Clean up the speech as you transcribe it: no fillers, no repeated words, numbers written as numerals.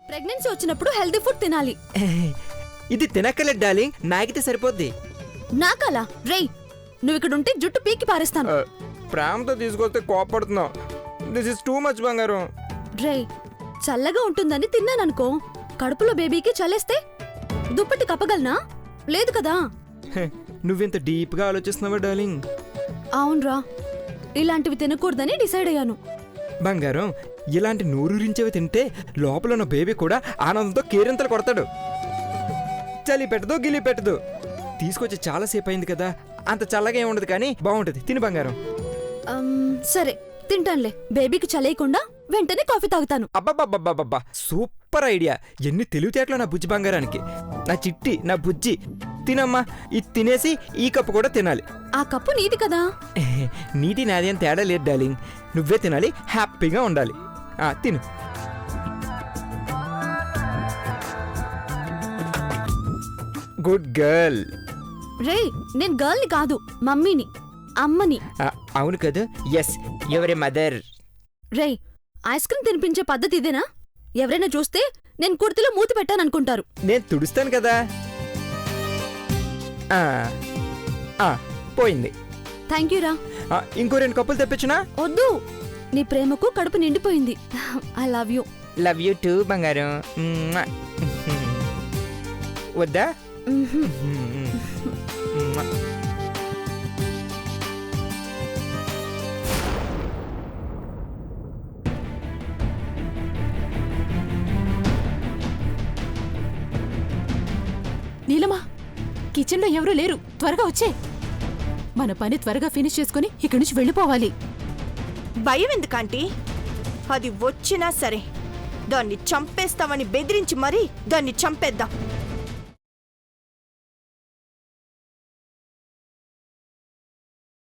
Pregnancy వచ్చినప్పుడు healthy food తినాలి. ఇది తినక్కర్లేదు డార్లింగ్, నాకితే సరిపోద్ది. నాకలా రేయ్, నువ్వు ఇక్కడ ఉంటే జుట్టు పీకి పారేస్తాను. ప్రేమతో తీసుకొస్తే కోపడుతున్నావు. దిస్ ఇస్ టూ మచ్ బంగారం. రేయ్, చల్లగా ఉంటుందని తిన్నాననుకో, కడుపులో బేబీకి చలేస్తే దుప్పటి కప్పగలనా? లేదు కదా. నువ్వెంత డీప్ గా ఆలోచిస్తున్నావా డార్లింగ్? అవునరా, ఇలాంటివి తినకూడదని డిసైడ్ అయ్యాను. బంగారం, ఇలాంటి నోరూరించేవి తింటే లోపల ఉన్న బేబీ కూడా ఆనందంతో కేరింతలు కొడతాడు. చలి పెట్టదు, గిలి పెట్టదు. తీసుకొచ్చి చాలాసేపు అయింది కదా, అంత చల్లగా ఏముండదు కానీ బాగుంటుంది. తిని బంగారం. సరే తింటానులే. బేబీకి చలేయకుండా వెంటనే కాఫీ తాగుతాను. అబ్బబ్బబ్బబ్బబ్బా, సూపర్ ఐడియా. ఎన్ని తెలివితేటలు నా బుజ్జి బంగారానికి. నా చిట్టి, నా బుజ్జి. తినమ్మా. ఇది తినేసి ఈ కప్పు కూడా తినాలి. ఆ కప్పు నీది కదా. నీది నాది అని తేడా లేదు డార్లింగ్. నువ్వే తినాలి, హ్యాపీగా ఉండాలి. తిను. Good girl. రేయ్, నేను గర్ల్ని కాదు, మమ్మీని, అమ్మని. అవును కదా. ఎస్, ఎవరి మదర్. రేయ్, ఐస్ క్రీమ్ తినిపించే పద్ధతి ఇదేనా? ఎవరైనా చూస్తే నేను కుర్తిలో మూతి పెట్టాననుకుంటారు. నేను తుడుస్తాను కదా. పోయింది. థ్యాంక్ యూ రా. ఇంకో 2 కప్పులు తెప్పించునా? వద్దు, నీ ప్రేమకు కడుపు నిండిపోయింది. I love you. Love you two బంగారం. వద్దా? నీలమా, కిచెన్లో ఎవరూ లేరు, త్వరగా వచ్చే. మన పని త్వరగా ఫినిష్ చేసుకుని ఇక్కడి నుంచి వెళ్ళిపోవాలి. భయం ఎందుకంటీ? అది వచ్చినా సరే దాన్ని చంపేస్తామని బెదిరించి మరీ దాన్ని చంపేద్దాం.